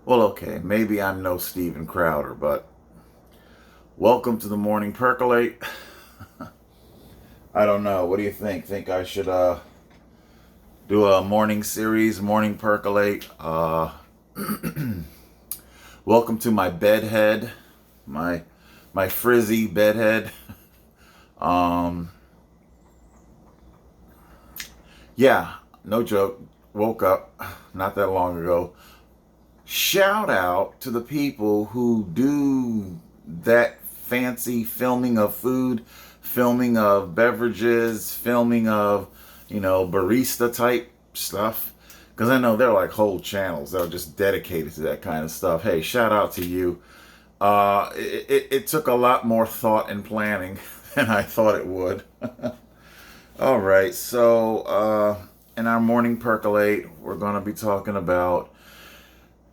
Well, okay, maybe I'm no Steven Crowder, but welcome to the morning percolate. I don't know. What do you think? Think I should do a morning series, morning percolate? Welcome to my bedhead, my my frizzy bedhead. Um, yeah, no joke. Woke up not that long ago. Shout out to the people who do that fancy filming of food, filming of beverages, filming of, barista type stuff. Because I know there are like whole channels that are just dedicated to that kind of stuff. Hey, shout out to you. It took a lot more thought and planning than I thought it would. All right, so in our morning percolate, we're going to be talking about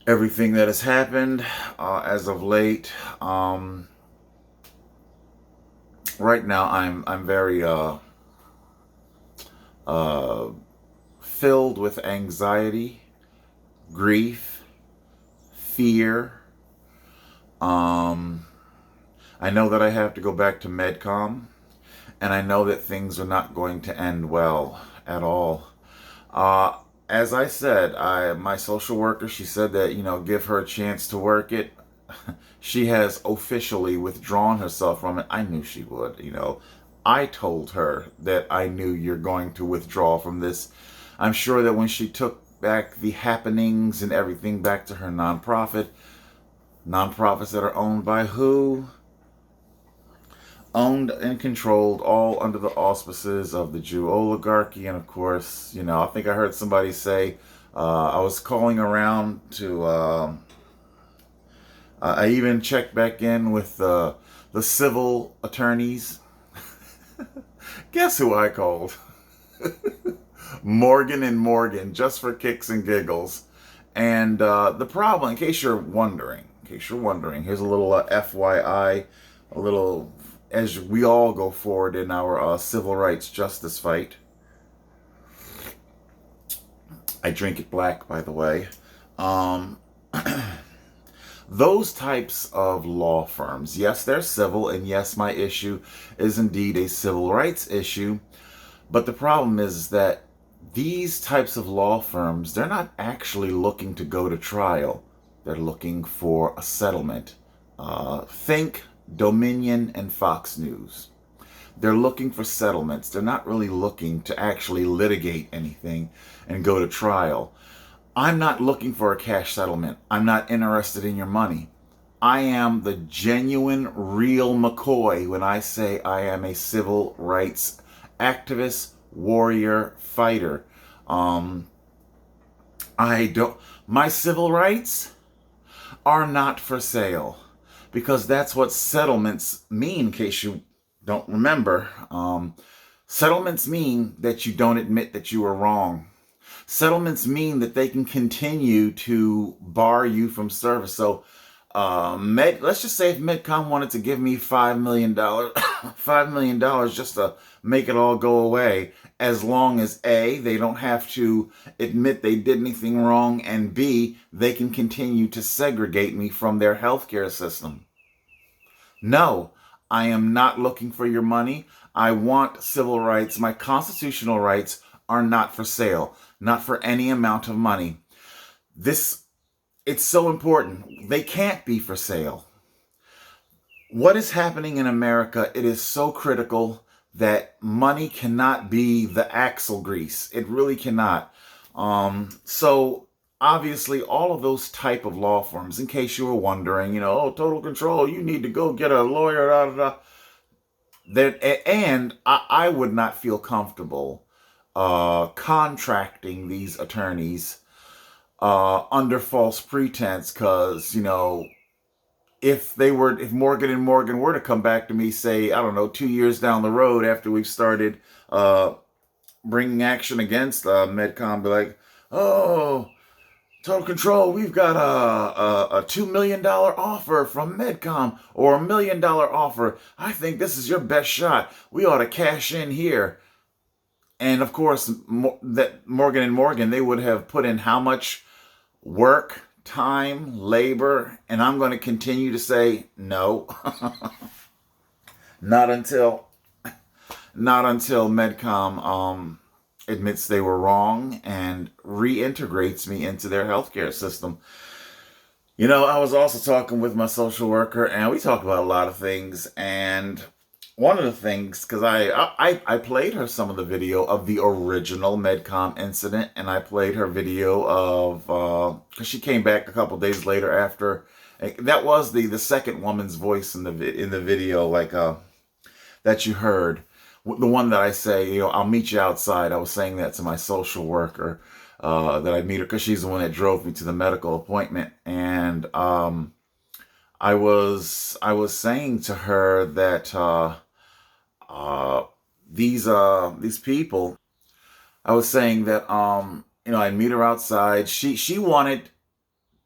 everything that has happened as of late. Right now, I'm very uh, filled with anxiety, grief, fear. Um, I know that I have to go back to Medcom, and I know that things are not going to end well at all. Uh, as I said, my social worker, she said that, give her a chance to work it. She has officially withdrawn herself from it. I knew she would. I told her that I knew you're going to withdraw from this. I'm sure that when she took back the happenings and everything back to her nonprofits that are owned by who? Owned and controlled all under the auspices of the Jew oligarchy. And of course, I think I heard somebody say, I was calling around to, I even checked back in with the civil attorneys. Guess who I called? Morgan and Morgan, just for kicks and giggles. And the problem, in case you're wondering, here's a little FYI, a little as we all go forward in our civil rights justice fight. I drink it black, by the way. Um, those types of law firms, yes, they're civil, and yes, my issue is indeed a civil rights issue. But the problem is that these types of law firms, they're not actually looking to go to trial. They're looking for a settlement. Think Dominion and Fox News. They're looking for settlements. They're not really looking to actually litigate anything and go to trial. I'm not looking for a cash settlement. I'm not interested in your money. I am the genuine, real McCoy when I say I am a civil rights activist, warrior, fighter. I don't. My civil rights are not for sale because that's what settlements mean. In case you don't remember, settlements mean that you don't admit that you were wrong. Settlements mean that they can continue to bar you from service. So, let's just say if Medcom wanted to give me $5 million, $5 million just to make it all go away, as long as A, they don't have to admit they did anything wrong, and B, they can continue to segregate me from their healthcare system. No, I am not looking for your money. I want civil rights. My constitutional rights are not for sale, not for any amount of money. This, it's so important. They can't be for sale. What is happening in America, it is so critical that money cannot be the axle grease. It really cannot. So obviously all of those type of law firms, in case you were wondering, oh, total control, you need to go get a lawyer, da, da, da. And I would not feel comfortable contracting these attorneys under false pretense, because if Morgan and Morgan were to come back to me, say, I don't know, 2 years down the road after we've started bringing action against Medcom, be like, oh, total control, we've got a $2 million offer from Medcom, or $1 million offer. I think this is your best shot. We ought to cash in here. And of course, that Morgan and Morgan, they would have put in how much work time, labor, and I'm going to continue to say no. not until Medcom admits they were wrong and reintegrates me into their healthcare system. You know, I was also talking with my social worker, and we talked about a lot of things. And one of the things, because I played her some of the video of the original Medcom incident, and I played her video of because she came back a couple days later after. That was the second woman's voice in the video, like that you heard. The one that I say, I'll meet you outside. I was saying that to my social worker. That I'd meet her because she's the one that drove me to the medical appointment, and I was saying to her that these people, I was saying that I'd meet her outside. She wanted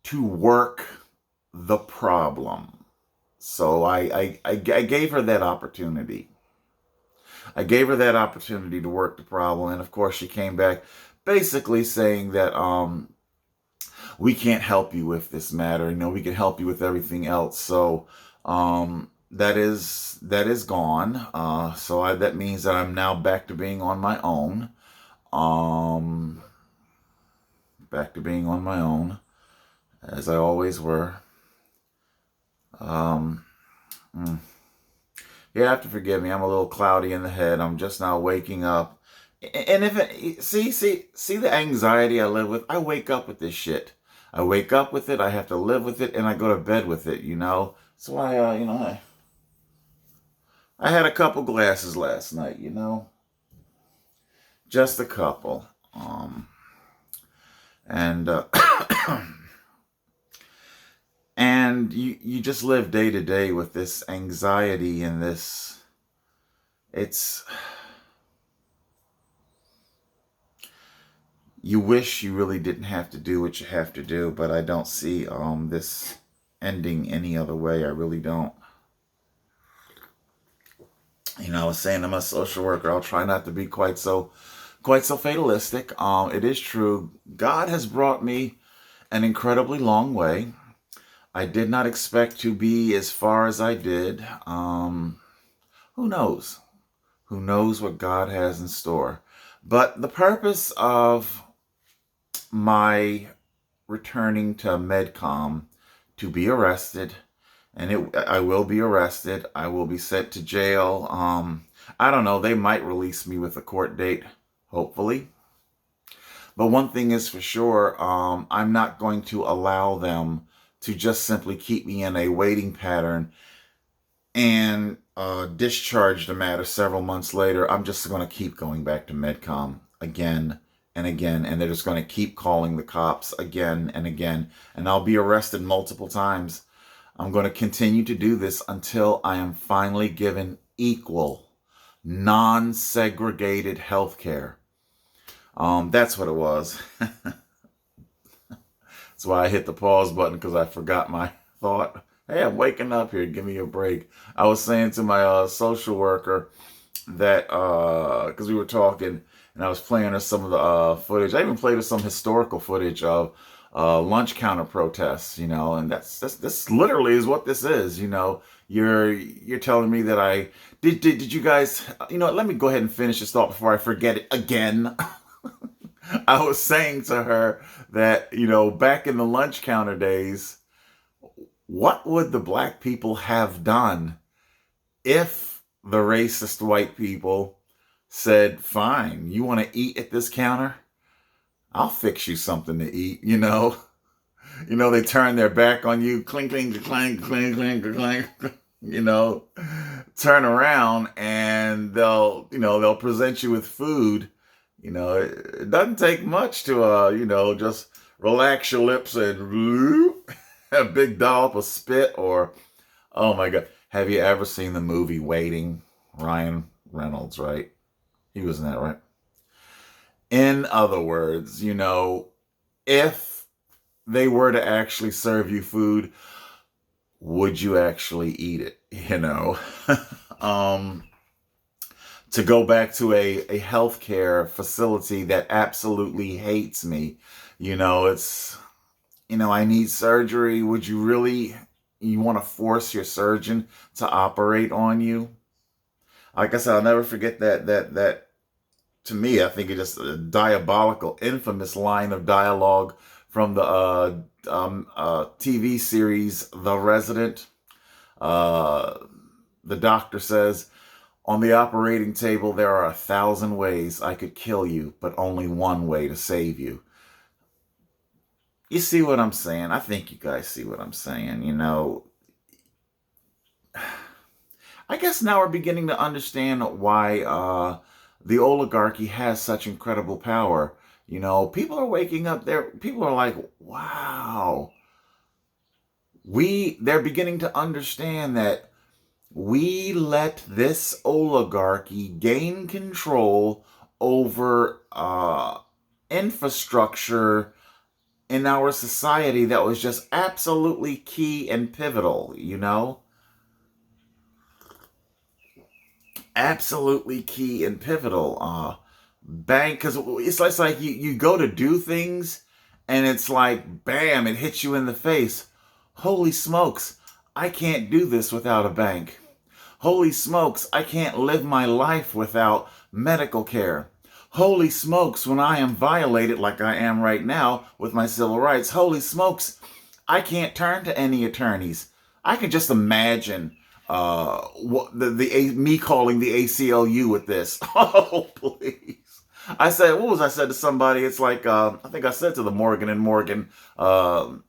to work the problem, so I gave her that opportunity. I gave her that opportunity to work the problem, and of course she came back basically saying that we can't help you with this matter. We can help you with everything else. So that is gone. So that means that I'm now back to being on my own. Back to being on my own, as I always were. You have to forgive me. I'm a little cloudy in the head. I'm just now waking up. And see the anxiety I live with. I wake up with this shit. I wake up with it. I have to live with it, and I go to bed with it. So I had a couple glasses last night. Just a couple. And and you just live day to day with this anxiety and this. You wish you really didn't have to do what you have to do, but I don't see this ending any other way. I really don't. I was saying to my social worker, I'll try not to be quite so fatalistic. It is true. God has brought me an incredibly long way. I did not expect to be as far as I did. Who knows? Who knows what God has in store? But the purpose of my returning to Medcom to be arrested, and I will be arrested. I will be sent to jail. I don't know. They might release me with a court date, hopefully. But one thing is for sure, I'm not going to allow them to just simply keep me in a waiting pattern and discharge the matter several months later. I'm just going to keep going back to Medcom again and again, and they're just going to keep calling the cops again and again, and I'll be arrested multiple times. I'm going to continue to do this until I am finally given equal, non-segregated health care. That's what it was. That's why I hit the pause button, because I forgot my thought. Hey, I'm waking up here. Give me a break. I was saying to my social worker that, because we were talking, and I was playing her some of the footage. I even played her some historical footage of lunch counter protests, and this literally is what this is. You're telling me that I did you guys, let me go ahead and finish this thought before I forget it again. I was saying to her that, back in the lunch counter days, what would the black people have done if the racist white people said, fine, you want to eat at this counter? I'll fix you something to eat, they turn their back on you, clink, clink, clink, clink, clink, clink, turn around and they'll present you with food. It doesn't take much to, just relax your lips and a big dollop of spit, or, oh my God. Have you ever seen the movie Waiting? Ryan Reynolds, right? He was in that, right? In other words, if they were to actually serve you food, would you actually eat it? To go back to a healthcare facility that absolutely hates me, I need surgery. Would you really, you want to force your surgeon to operate on you? Like I said, I'll never forget that to me, I think it's just a diabolical, infamous line of dialogue from the TV series The Resident. Uh, the doctor says, on the operating table, there are 1,000 ways I could kill you, but only one way to save you. You see what I'm saying? I think you guys see what I'm saying. I guess now we're beginning to understand why the oligarchy has such incredible power. People are waking up there. People are like, wow. They're beginning to understand that we let this oligarchy gain control over infrastructure in our society that was just absolutely key and pivotal. Absolutely key and pivotal. Bank, because it's like you go to do things and it's like, bam, it hits you in the face. Holy smokes, I can't do this without a bank. Holy smokes, I can't live my life without medical care. Holy smokes, when I am violated like I am right now with my civil rights, holy smokes, I can't turn to any attorneys. I can just imagine me calling the ACLU with this. Oh, please. I said to somebody? It's like, I think I said to the Morgan and Morgan paralegal.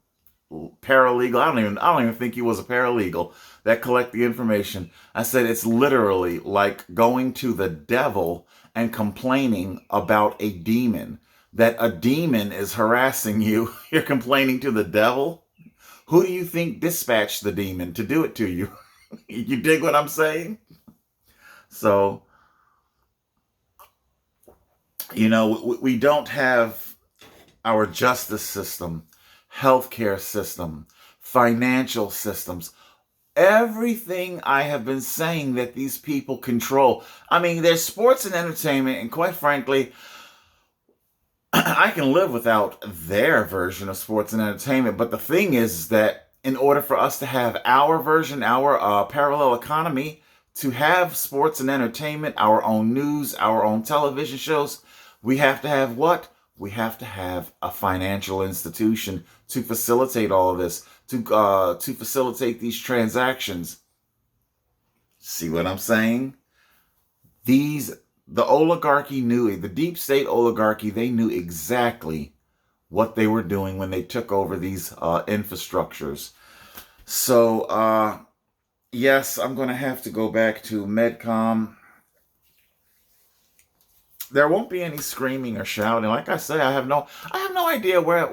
I don't even think he was a paralegal that collect the information. I said it's literally like going to the devil and complaining about a demon. That a demon is harassing you. You're complaining to the devil. Who do you think dispatched the demon to do it to you? You dig what I'm saying? So, we don't have our justice system, healthcare system, financial systems, everything I have been saying that these people control. I mean, there's sports and entertainment, and quite frankly, I can live without their version of sports and entertainment. But the thing is that in order for us to have our version, our parallel economy, to have sports and entertainment, our own news, our own television shows, we have to have what? We have to have a financial institution to facilitate all of this, to facilitate these transactions. See what I'm saying? The oligarchy knew it. The deep state oligarchy, they knew exactly what they were doing when they took over these infrastructures. So, yes, I'm going to have to go back to Medcom. There won't be any screaming or shouting. Like I say, I have no idea where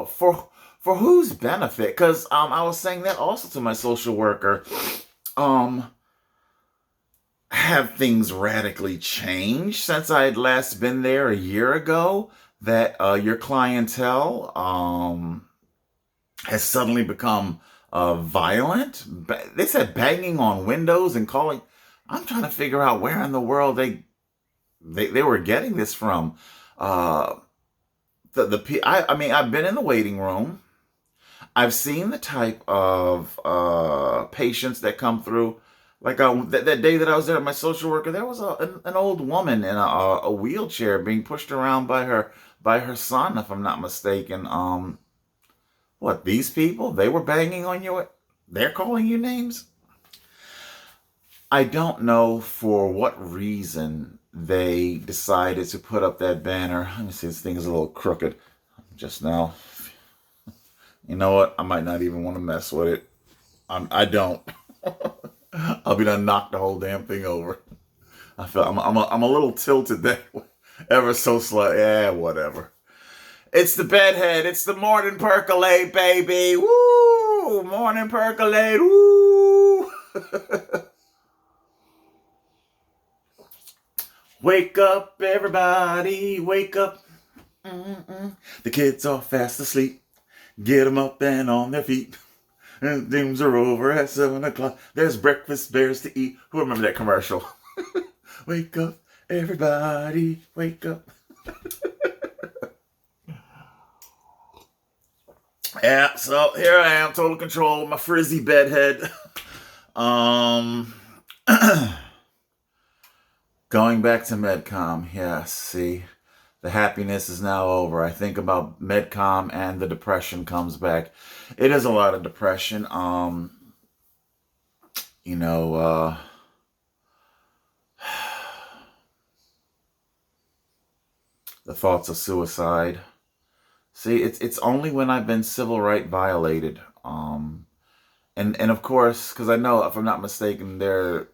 for whose benefit. Because I was saying that also to my social worker. Have things radically changed since I had last been there a year ago? That your clientele has suddenly become violent? They said banging on windows and calling. I'm trying to figure out where in the world they were getting this from. I mean, I've been in the waiting room. I've seen the type of patients that come through. Like that day that I was there at my social worker, there was an old woman in a wheelchair being pushed around by her son, if I'm not mistaken. What, these people? They were banging on you? They're calling you names? I don't know for what reason they decided to put up that banner. Let me see, this thing is a little crooked just now. You know what? I might not even want to mess with it. I don't. I'll be done knock the whole damn thing over. I feel I'm a little tilted there, ever so slight. Yeah, whatever. It's the bedhead. It's the morning percolate, baby. Woo! Morning percolate. Woo! Wake up, everybody. Wake up. Mm-mm. The kids are fast asleep. Get them up and on their feet. And things are over at 7 o'clock. There's breakfast bears to eat. Who remember that commercial? Wake up, everybody. Wake up. Yeah, so here I am, total control, my frizzy bedhead. um, Going back to Medcom, yes, see, the happiness is now over. I think about Medcom and the depression comes back. It is a lot of depression. You know, the thoughts of suicide. See, it's only when I've been civil right violated. And of course, because I know, if I'm not mistaken, they're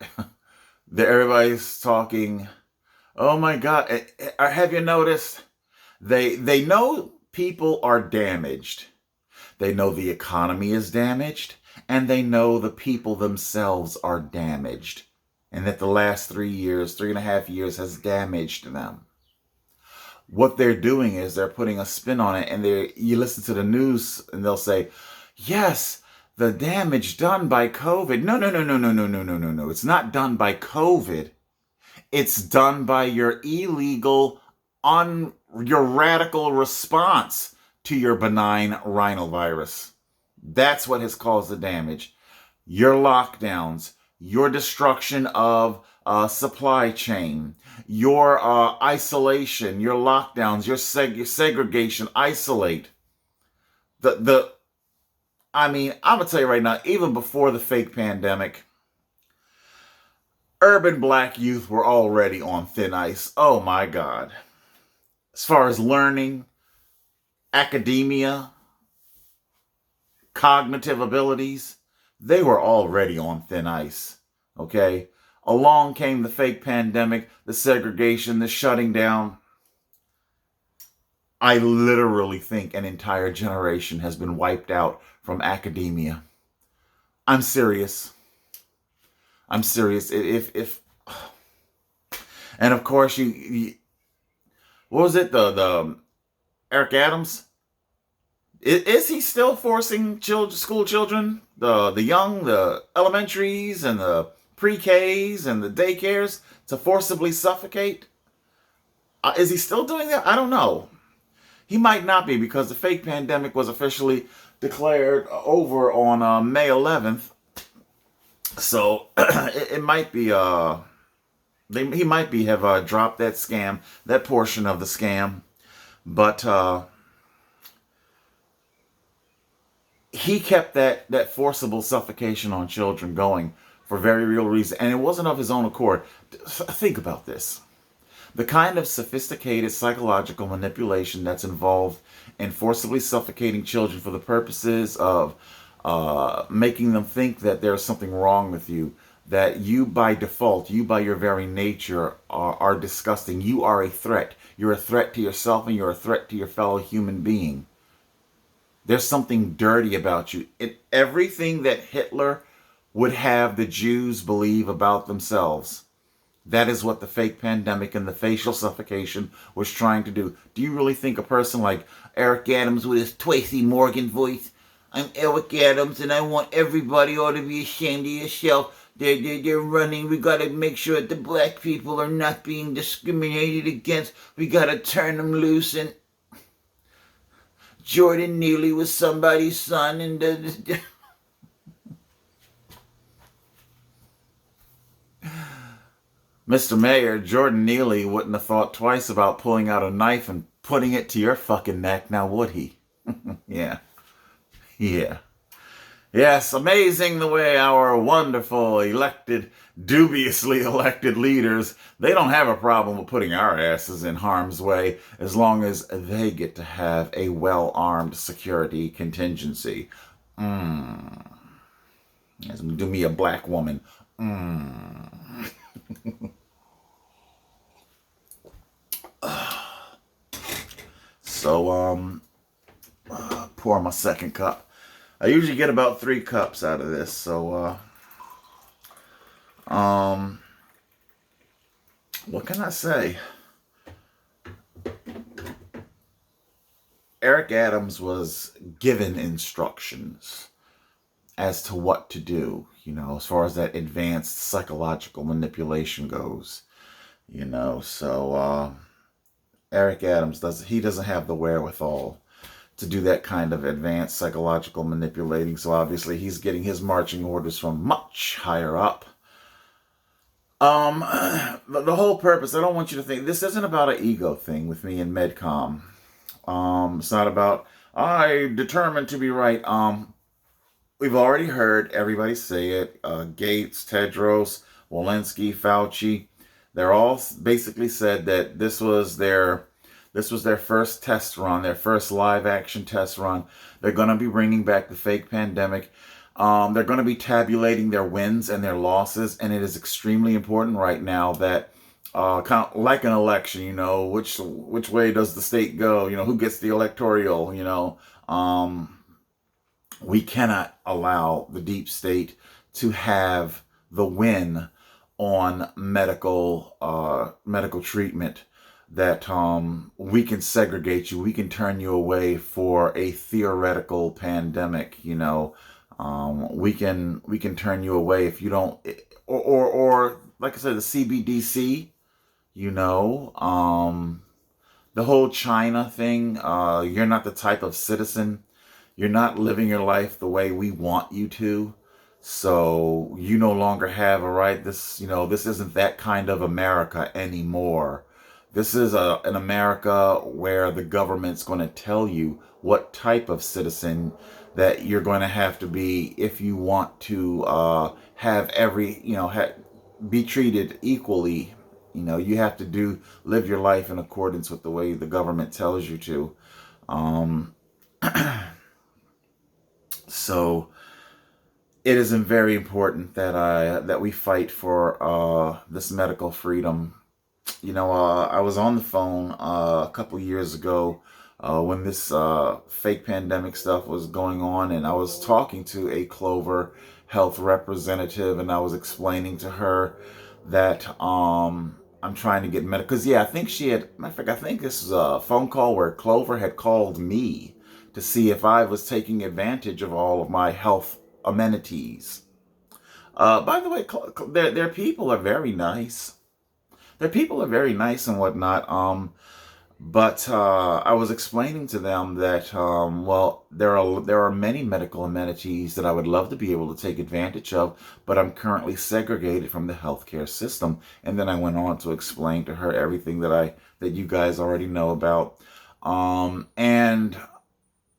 everybody's talking. Oh my God! Have you noticed? They know people are damaged. They know the economy is damaged, and they know the people themselves are damaged, and that the last 3 years, 3.5 years, has damaged them. What they're doing is they're putting a spin on it, and you listen to the news and they'll say, yes, the damage done by COVID. No, no, no, no, no, no, no, no, no, no. It's not done by COVID. It's done by your illegal, your radical response to your benign rhinovirus. That's what has caused the damage. Your lockdowns, your destruction of supply chain, your isolation, your lockdowns, your segregation, isolate. I mean, I'm gonna tell you right now, even before the fake pandemic, urban black youth were already on thin ice. Oh my God. As far as learning, academia, cognitive abilities, they were already on thin ice. Okay? Along came the fake pandemic, the segregation, the shutting down. I literally think an entire generation has been wiped out from academia. I'm serious. I'm serious. If and of course what was it? The Eric Adams? Is he still forcing school children, the young, the elementaries and the pre-Ks and the daycares, to forcibly suffocate? Is he still doing that? I don't know. He might not be, because the fake pandemic was officially declared over on May 11th. So it might be he might be have dropped that scam, that portion of the scam, but he kept that forcible suffocation on children going for very real reason, and it wasn't of his own accord. Think about this. The kind of sophisticated psychological manipulation that's involved in forcibly suffocating children for the purposes of making them think that there's something wrong with you, that you by default, you by your very nature are disgusting. You are a threat. You're a threat to yourself, and you're a threat to your fellow human being. There's something dirty about you. Everything that Hitler would have the Jews believe about themselves. That is what the fake pandemic and the facial suffocation was trying to do. Do you really think a person like Eric Adams with his Tracy Morgan voice, I'm Eric Adams and I want everybody ought to be ashamed of yourself. They're running. We got to make sure that the black people are not being discriminated against. We got to turn them loose. And Jordan Neely was somebody's son. And Mr. Mayor, Jordan Neely wouldn't have thought twice about pulling out a knife and putting it to your fucking neck, now would he? Yeah. Yeah. Yes, amazing the way our wonderful elected, dubiously elected leaders, they don't have a problem with putting our asses in harm's way as long as they get to have a well-armed security contingency. Yes, do me a black woman. So, pour my second cup. I usually get about 3 cups out of this, so, what can I say? Eric Adams was given instructions as to what to do, as far as that advanced psychological manipulation goes, so, Eric Adams doesn't have the wherewithal to do that kind of advanced psychological manipulating. So obviously he's getting his marching orders from much higher up. Um, the whole purpose, I don't want you to think, this isn't about an ego thing with me and Medcom. It's not about, I determined to be right. We've already heard everybody say it. Gates, Tedros, Walensky, Fauci, they're all basically said that this was their first test run, their first live action test run. They're going to be bringing back the fake pandemic. They're going to be tabulating their wins and their losses, and it is extremely important right now that, kind of like an election, which way does the state go? Who gets the electoral? We cannot allow the deep state to have the win on medical treatment. That we can segregate you, we can turn you away for a theoretical pandemic. We can turn you away if you don't, or like I said, the CBDC. The whole China thing. You're not the type of citizen. You're not living your life the way we want you to. So you no longer have a right. This isn't that kind of America anymore. This is an America where the government's going to tell you what type of citizen that you're going to have to be if you want to have be treated equally. You have to live your life in accordance with the way the government tells you to. Um, so it is very important that we fight for this medical freedom. I was on the phone a couple years ago when this fake pandemic stuff was going on, and I was talking to a Clover Health representative, and I was explaining to her that I'm trying to get medical. Because, yeah, I think I think this was a phone call where Clover had called me to see if I was taking advantage of all of my health amenities. By the way, their people are very nice. Their people are very nice and whatnot. But I was explaining to them that, well, there are many medical amenities that I would love to be able to take advantage of, but I'm currently segregated from the healthcare system. And then I went on to explain to her everything that you guys already know about. And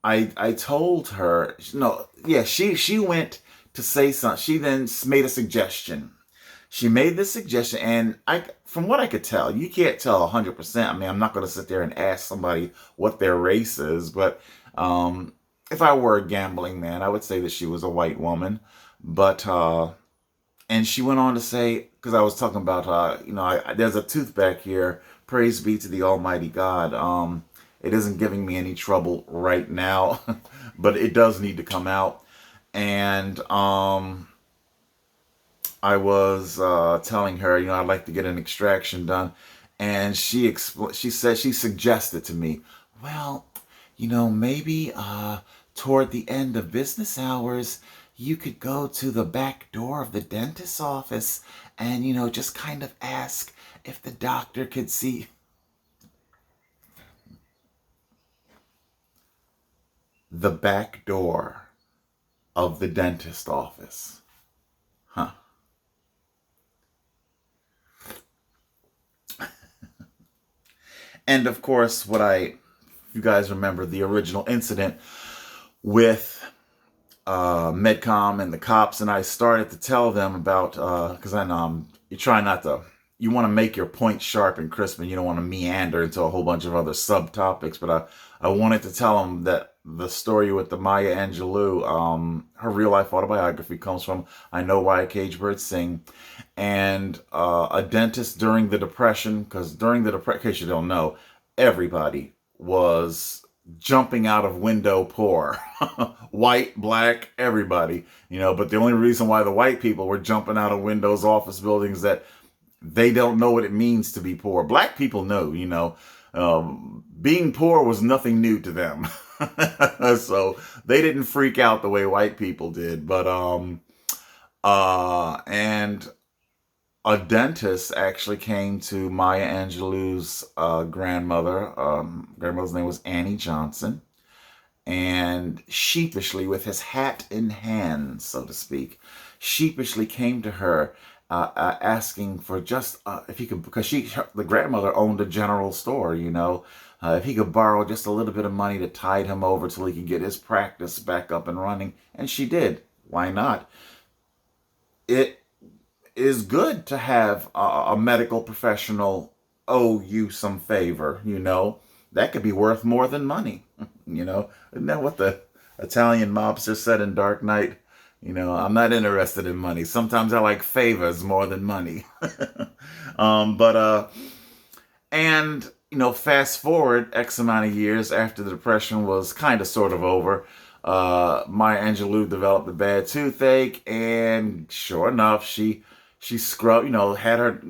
I told her, no, yeah, she went to say something. She then made a suggestion. She made this suggestion, and from what I could tell, you can't tell 100%. I mean, I'm not going to sit there and ask somebody what their race is, but if I were a gambling man, I would say that she was a white woman. But and she went on to say, because I was talking about, there's a tooth back here. Praise be to the Almighty God. It isn't giving me any trouble right now, but it does need to come out. And I was telling her, I'd like to get an extraction done, and she suggested to me, well, maybe toward the end of business hours, you could go to the back door of the dentist's office and, just kind of ask if the doctor could see the back door of the dentist office. Huh. And of course, you guys remember the original incident with Medcom and the cops, and I started to tell them about, because I know you want to make your point sharp and crisp, and you don't want to meander into a whole bunch of other subtopics, but I wanted to tell them that the story with the Maya Angelou, her real life autobiography comes from I Know Why Cage Birds Sing, and a dentist during the Depression, because during the Depression, in case you don't know, everybody was jumping out of window poor. White, black, everybody, but the only reason why the white people were jumping out of windows, office buildings, that they don't know what it means to be poor. Black people know, being poor was nothing new to them. So they didn't freak out the way white people did. But and a dentist actually came to Maya Angelou's grandmother. Grandmother's name was Annie Johnson. and sheepishly, with his hat in hand, so to speak, sheepishly came to her, asking for just if he could, because the grandmother owned a general store, if he could borrow just a little bit of money to tide him over till he could get his practice back up and running. And she did. Why not? It is good to have a medical professional owe you some favor, That could be worth more than money, Isn't that what the Italian mobster said in Dark Knight? I'm not interested in money. Sometimes I like favors more than money. And fast forward X amount of years after the Depression was kind of sort of over, Maya Angelou developed a bad toothache, and sure enough, she scrubbed, had her.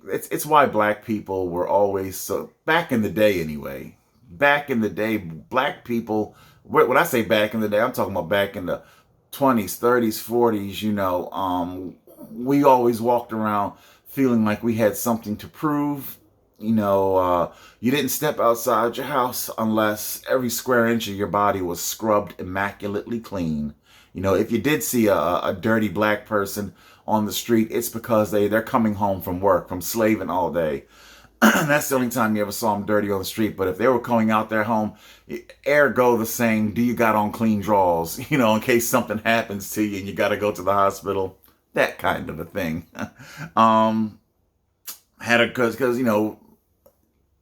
It's why black people were always so, back in the day anyway. Back in the day, black people, when I say back in the day, I'm talking about back in the 20s, 30s, 40s, we always walked around feeling like we had something to prove. You didn't step outside your house unless every square inch of your body was scrubbed immaculately clean. If you did see a dirty black person on the street, it's because they're coming home from work, from slaving all day. That's the only time you ever saw them dirty on the street. But if they were going out their home, ergo the saying, do you got on clean drawers? In case something happens to you and you got to go to the hospital. That kind of a thing. Because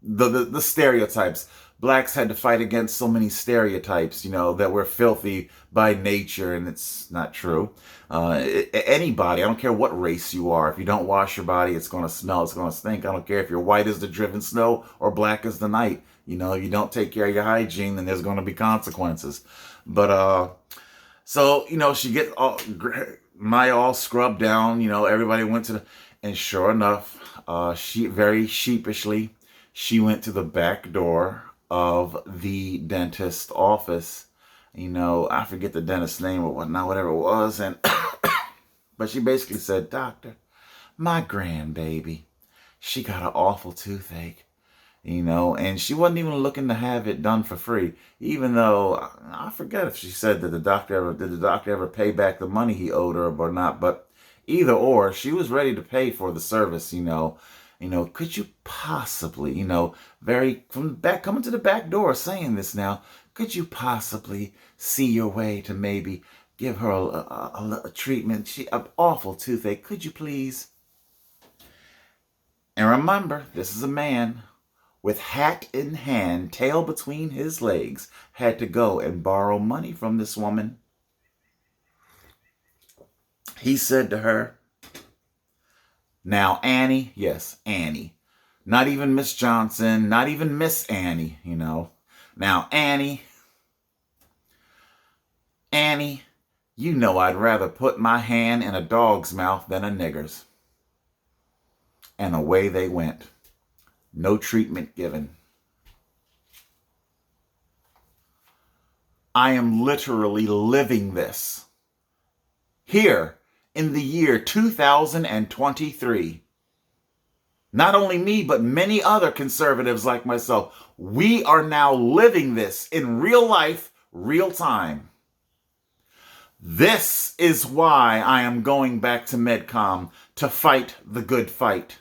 the stereotypes. Blacks had to fight against so many stereotypes, that we're filthy by nature, and it's not true. Anybody, I don't care what race you are, if you don't wash your body, it's going to smell, it's going to stink. I don't care if you're white as the driven snow or black as the night. If you don't take care of your hygiene, then there's going to be consequences. But, she gets Maya all scrubbed down, everybody went and sure enough, she very sheepishly, she went to the back door of the dentist's office. I forget the dentist's name or whatnot, whatever it was. And but she basically said, Doctor, my grandbaby, she got an awful toothache. And she wasn't even looking to have it done for free. Even though, I forget if she said that did the doctor ever pay back the money he owed her or not. But either or, she was ready to pay for the service, could you possibly, coming to the back door saying this now, could you possibly see your way to maybe give her a treatment? An awful toothache. Could you please? And remember, this is a man with hat in hand, tail between his legs, had to go and borrow money from this woman. He said to her, now, Annie, yes, Annie. Not even Miss Johnson, not even Miss Annie, Now, Annie, I'd rather put my hand in a dog's mouth than a nigger's. And away they went. No treatment given. I am literally living this. Here, in the year 2023. Not only me, but many other conservatives like myself. We are now living this in real life, real time. This is why I am going back to Medcom to fight the good fight.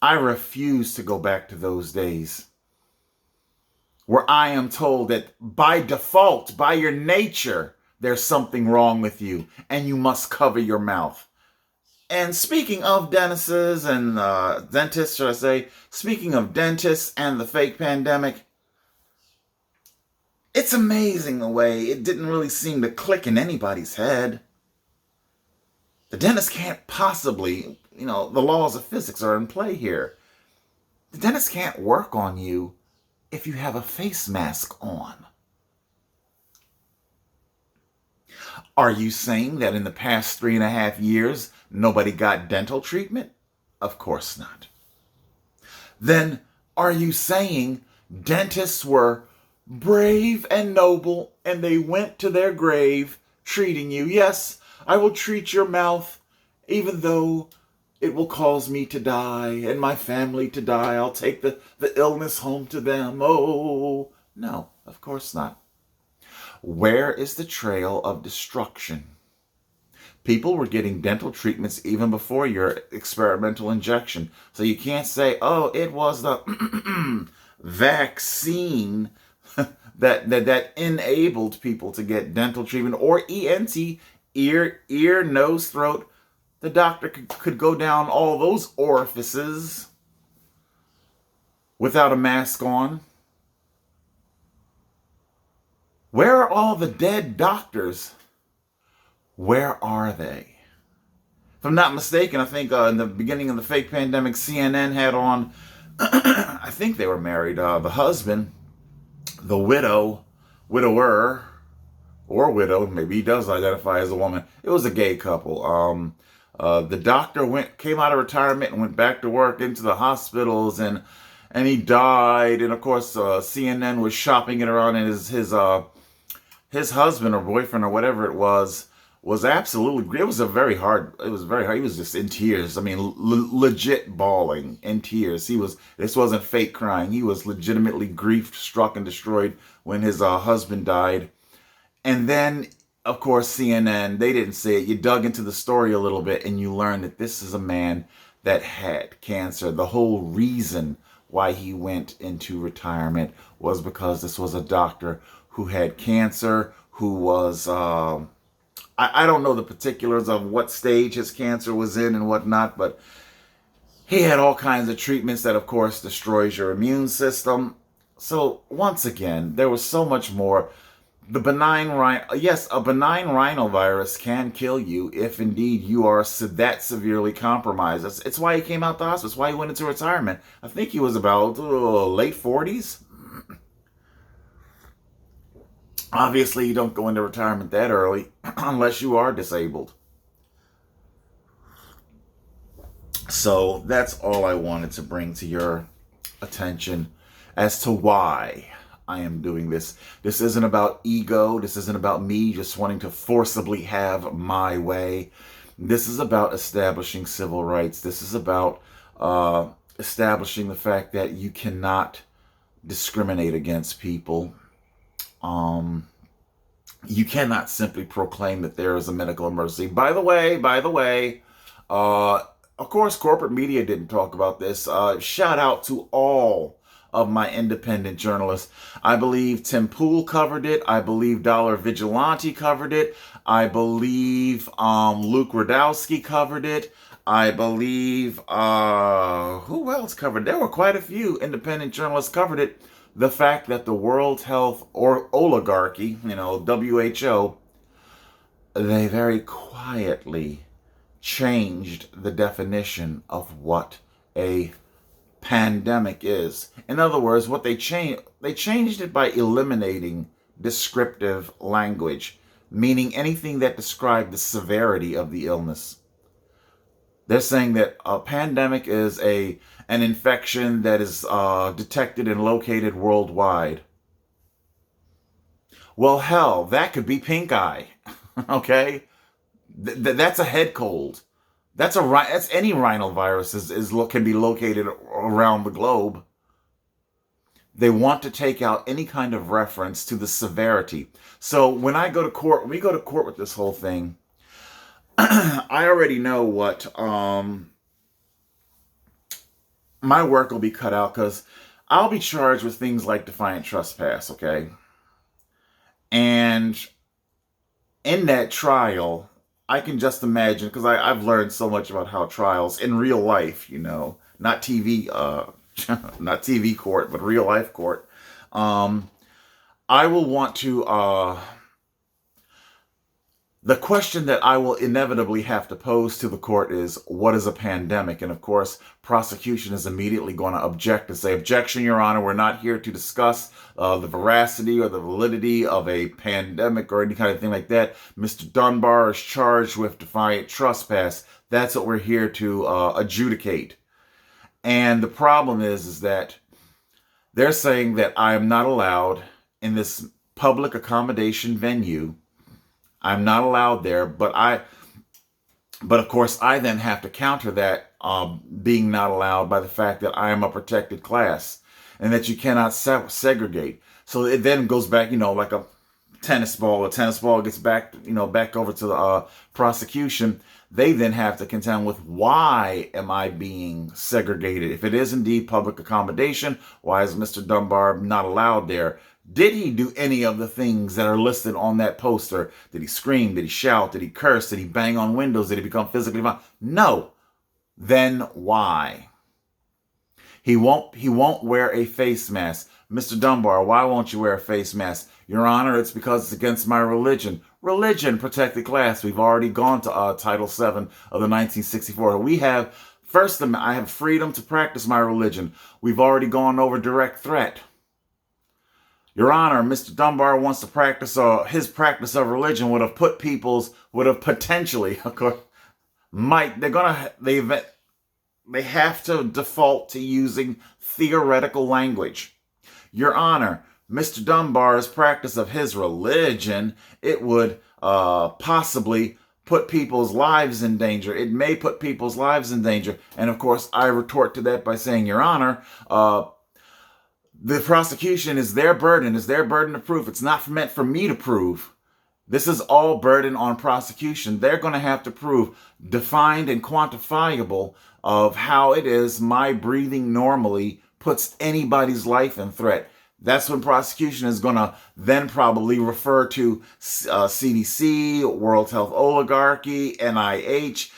I refuse to go back to those days where I am told that by default, by your nature, there's something wrong with you and you must cover your mouth. And speaking of dentists and dentists, should I say, speaking of dentists and the fake pandemic, it's amazing the way it didn't really seem to click in anybody's head. The dentist can't possibly, the laws of physics are in play here. The dentist can't work on you if you have a face mask on. Are you saying that in the past 3.5 years, nobody got dental treatment? Of course not. Then are you saying dentists were brave and noble and they went to their grave treating you? Yes, I will treat your mouth even though It will cause me to die and my family to die. I'll take the illness home to them. Oh, no, of course not. Where is the trail of destruction? People were getting dental treatments even before your experimental injection. So you can't say, oh, it was the vaccine that enabled people to get dental treatment, or ENT, ear, nose, throat. The doctor could go down all those orifices without a mask on. Where are all the dead doctors? Where are they? If I'm not mistaken, I think in the beginning of the fake pandemic, CNN had on, I think they were married, the husband, the widower, or widow, maybe he does identify as a woman. It was a gay couple. The doctor came out of retirement and went back to work into the hospitals, and he died. And of course, CNN was shopping it around, and his husband or boyfriend or whatever it was absolutely. It was very hard. He was just in tears. I mean, legit bawling in tears. This wasn't fake crying. He was legitimately grief struck and destroyed when his husband died. And then, of course, CNN, they didn't say it. You dug into the story a little bit and you learned that this is a man that had cancer. The whole reason why he went into retirement was because this was a doctor who had cancer, who was, I don't know the particulars of what stage his cancer was in and whatnot, but he had all kinds of treatments that, of course, destroys your immune system. So, once again, there was so much more. A benign rhinovirus can kill you if indeed you are that severely compromised. It's why he came out the hospital. It's why he went into retirement. I think he was about late 40s. Obviously, you don't go into retirement that early unless you are disabled. So that's all I wanted to bring to your attention as to why I am doing this. This isn't about ego. This isn't about me just wanting to forcibly have my way. This is about establishing civil rights. This is about establishing the fact that you cannot discriminate against people. You cannot simply proclaim that there is a medical emergency. By the way, of course, corporate media didn't talk about this. Shout out to all of my independent journalists. I believe Tim Pool covered it. I believe Dollar Vigilante covered it. I believe Luke Radowski covered it. I believe, who else covered it? There were quite a few independent journalists covered it. The fact that the World Health or oligarchy, WHO, they very quietly changed the definition of what a pandemic is. In other words, what they changed it by eliminating descriptive language, meaning anything that described the severity of the illness. They're saying that a pandemic is an infection that is detected and located worldwide. Well, hell, that could be pink eye. Okay, that's a head cold. That's any rhinovirus can be located around the globe. They want to take out any kind of reference to the severity. So when we go to court with this whole thing, I already know what my work will be cut out, because I'll be charged with things like defiant trespass, okay? And in that trial, I can just imagine, because I've learned so much about how trials in real life, not TV, not TV court, but real life court. I will want to, the question that I will inevitably have to pose to the court is, what is a pandemic? And of course, prosecution is immediately going to object and say, objection, Your Honor, we're not here to discuss the veracity or the validity of a pandemic or any kind of thing like that. Mr. Dunbar is charged with defiant trespass. That's what we're here to adjudicate. And the problem is that they're saying that I am not allowed in this public accommodation venue. I'm not allowed there, but But of course, I then have to counter that being not allowed by the fact that I am a protected class and that you cannot segregate. So it then goes back, like a tennis ball. A tennis ball gets back, back over to the prosecution. They then have to contend with, why am I being segregated? If it is indeed public accommodation, why is Mr. Dunbar not allowed there? Did he do any of the things that are listed on that poster? Did he scream? Did he shout? Did he curse? Did he bang on windows? Did he become physically violent? No. Then why? He won't wear a face mask. Mr. Dunbar, why won't you wear a face mask? Your Honor, it's because it's against my religion. Religion, protected class. We've already gone to Title VII of the 1964. We have, First Amendment, I have freedom to practice my religion. We've already gone over direct threat. Your Honor, Mr. Dunbar wants to practice, his practice of religion would have potentially, of course, they have to default to using theoretical language. Your Honor, Mr. Dunbar's practice of his religion, it would possibly put people's lives in danger. It may put people's lives in danger. And of course, I retort to that by saying, Your Honor, the prosecution is their burden of proof. It's not meant for me to prove. This is all burden on prosecution. They're going to have to prove defined and quantifiable of how it is my breathing normally puts anybody's life in threat. That's when prosecution is going to then probably refer to CDC, World Health Oligarchy, NIH.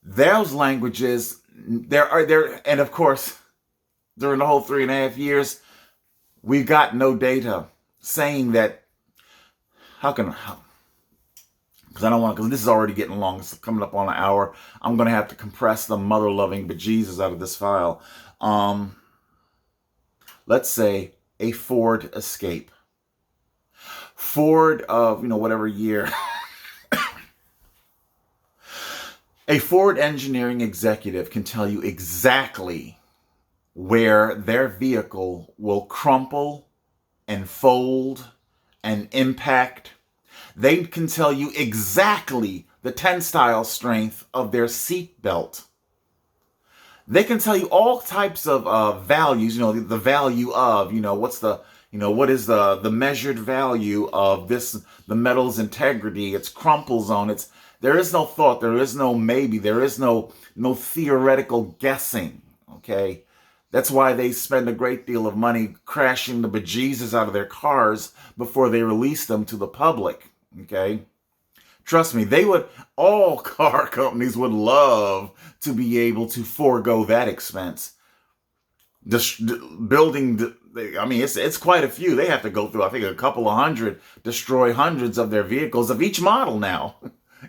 Those languages, and of course, during the whole 3.5 years, we've got no data saying that. Because I don't want to, because this is already getting long. It's coming up on an hour. I'm going to have to compress the mother-loving bejesus out of this file. Let's say a Ford Escape. Ford of, whatever year. A Ford engineering executive can tell you exactly where their vehicle will crumple and fold and impact. They can tell you exactly the tensile strength of their seat belt. They can tell you all types of values, the value of, what is the measured value of this, the metal's integrity, its crumple zone. There is no thought, there is no maybe, there is no theoretical guessing, okay? That's why they spend a great deal of money crashing the bejesus out of their cars before they release them to the public. Okay, trust me, all car companies would love to be able to forego that expense. It's quite a few. They have to go through, I think, a couple of hundred, destroy hundreds of their vehicles of each model now.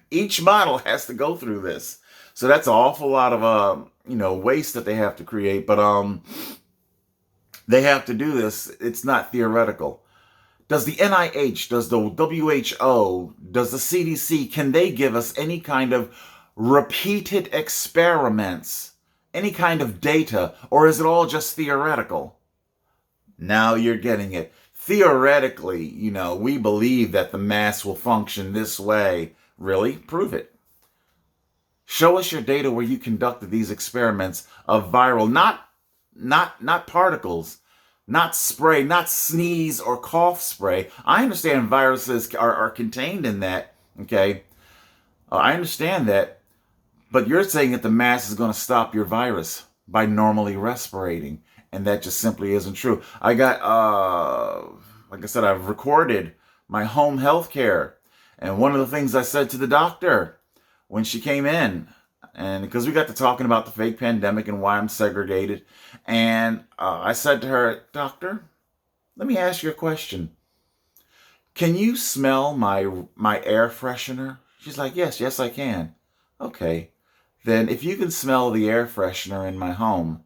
Each model has to go through this. So that's an awful lot of, waste that they have to create. But they have to do this. It's not theoretical. Does the NIH, does the WHO, does the CDC, can they give us any kind of repeated experiments, any kind of data, or is it all just theoretical? Now you're getting it. Theoretically, we believe that the mass will function this way. Really? Prove it. Show us your data where you conducted these experiments of viral, not particles, not spray, not sneeze or cough spray. I understand viruses are contained in that, okay? I understand that, but you're saying that the mask is going to stop your virus by normally respirating, and that just simply isn't true. I got, like I said, I've recorded my home health care, and one of the things I said to the doctor when she came in, and because we got to talking about the fake pandemic and why I'm segregated, and I said to her, Doctor, let me ask you a question. Can you smell my air freshener? She's like, yes, I can. Okay. Then if you can smell the air freshener in my home,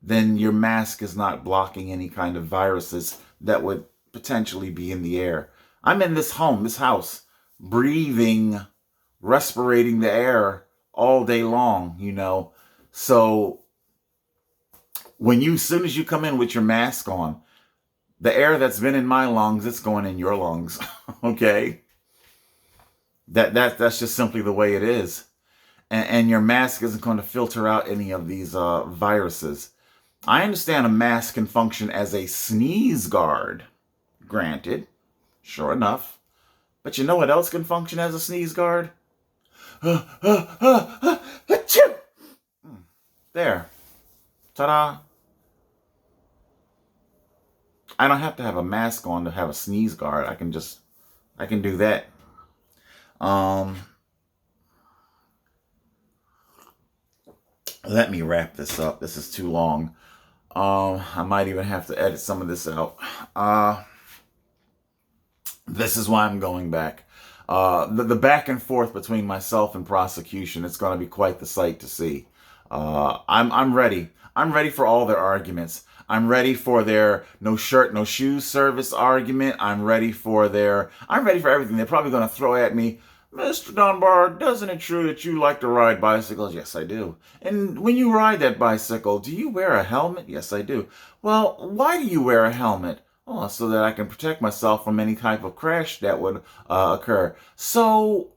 then your mask is not blocking any kind of viruses that would potentially be in the air. I'm in this house, breathing, respirating the air all day long, So as soon as you come in with your mask on, the air that's been in my lungs, it's going in your lungs. Okay? That's just simply the way it is. and your mask isn't going to filter out any of these viruses. I understand a mask can function as a sneeze guard, granted, sure enough. But you know what else can function as a sneeze guard? Achoo! There. Ta-da. I don't have to have a mask on to have a sneeze guard. I can do that. Let me wrap this up. This is too long. I might even have to edit some of this out. This is why I'm going back. The back and forth between myself and prosecution, it's going to be quite the sight to see. I'm ready. I'm ready for all their arguments. I'm ready for their no shirt, no shoes service argument. I'm ready for everything. They're probably going to throw at me, Mr. Dunbar, doesn't it true that you like to ride bicycles? Yes, I do. And when you ride that bicycle, do you wear a helmet? Yes, I do. Well, why do you wear a helmet? Oh, so that I can protect myself from any type of crash that would occur. So,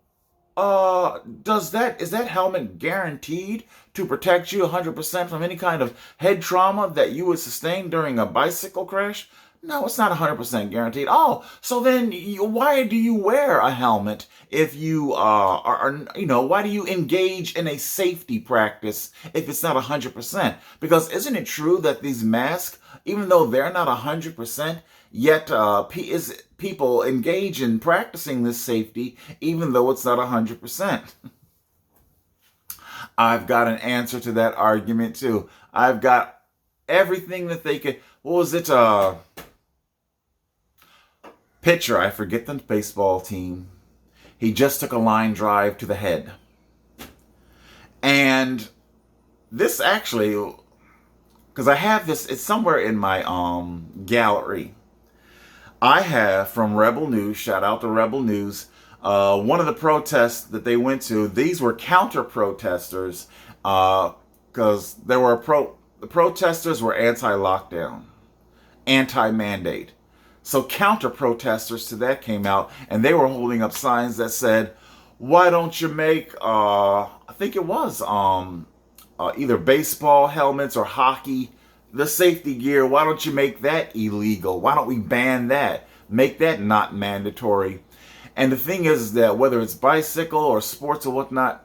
is that helmet guaranteed to protect you 100% from any kind of head trauma that you would sustain during a bicycle crash? No, it's not 100% guaranteed. Oh, so then why do you wear a helmet if you why do you engage in a safety practice if it's not 100%? Because isn't it true that these masks, even though they're not 100%, yet people engage in practicing this safety even though it's not 100%? I've got an answer to that argument too. I've got everything that they could. What was it? Pitcher, I forget the baseball team. He just took a line drive to the head. And this actually, because I have this, it's somewhere in my gallery. I have from Rebel News, shout out to Rebel News, one of the protests that they went to, these were counter-protesters, because the protesters were anti-lockdown, anti-mandate. So counter-protesters to that came out, and they were holding up signs that said, why don't you make, I think it was either baseball helmets or hockey, the safety gear, why don't you make that illegal? Why don't we ban that? Make that not mandatory. And the thing is that whether it's bicycle or sports or whatnot,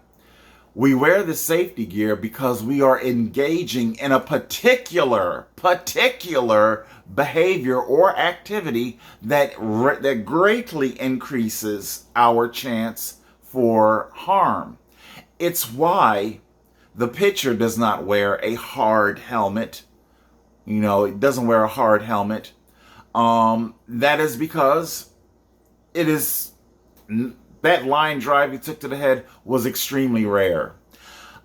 we wear the safety gear because we are engaging in a particular behavior or activity that greatly increases our chance for harm. It's why the pitcher does not wear a hard helmet. It doesn't wear a hard helmet. That is because that line drive he took to the head was extremely rare.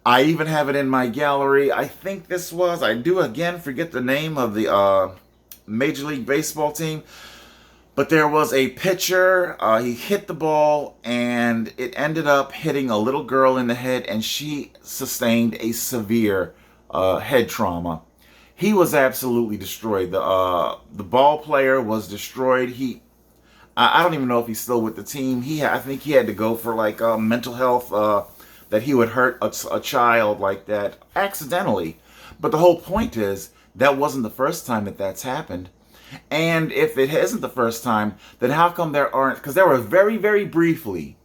I even have it in my gallery. I think I do again forget the name of the Major League Baseball team, but there was a pitcher, he hit the ball and it ended up hitting a little girl in the head and she sustained a severe head trauma. He was absolutely destroyed. The ball player was destroyed. I don't even know if he's still with the team. I think he had to go for mental health, that he would hurt a child like that accidentally. But the whole point is that wasn't the first time that's happened. And if it isn't the first time, then how come there aren't? Because there were very, very briefly,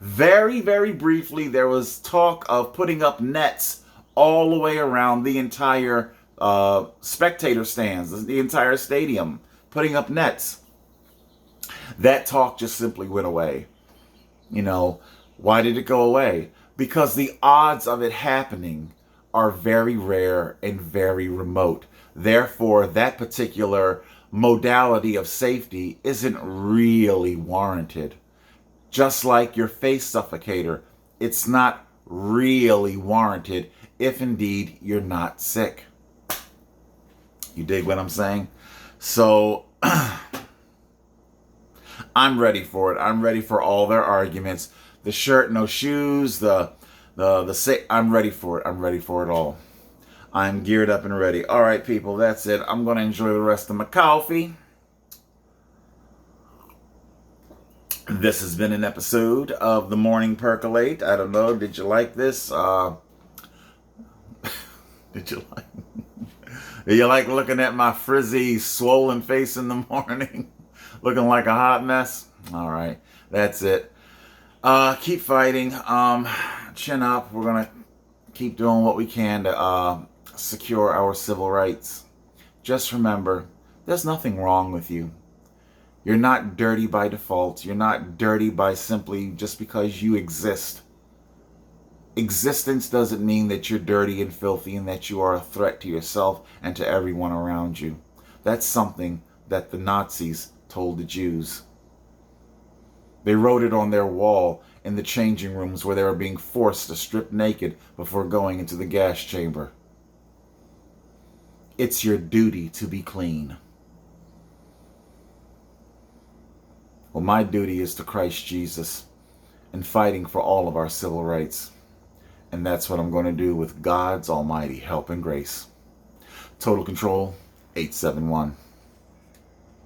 there was talk of putting up nets all the way around the entire spectator stands, the entire stadium, putting up nets. That talk just simply went away. Why did it go away? Because the odds of it happening are very rare and very remote. Therefore, that particular modality of safety isn't really warranted. Just like your face suffocator, it's not really warranted if indeed you're not sick. You dig what I'm saying? So I'm ready for it. I'm ready for all their arguments. The shirt, no shoes, I'm ready for it. I'm ready for it all. I'm geared up and ready. All right, people, that's it. I'm going to enjoy the rest of my coffee. This has been an episode of the Morning Percolate. I don't know, did you like this? Did you like do you like looking at my frizzy, swollen face in the morning? Looking like a hot mess? All right, that's it. Keep fighting. Chin up. We're going to keep doing what we can to secure our civil rights. Just remember, there's nothing wrong with you. You're not dirty by default. You're not dirty by simply just because you exist. Existence doesn't mean that you're dirty and filthy and that you are a threat to yourself and to everyone around you. That's something that the Nazis told the Jews. They wrote it on their wall in the changing rooms where they were being forced to strip naked before going into the gas chamber. It's your duty to be clean. Well, my duty is to Christ Jesus and fighting for all of our civil rights. And that's what I'm going to do with God's almighty help and grace. Total Control 871.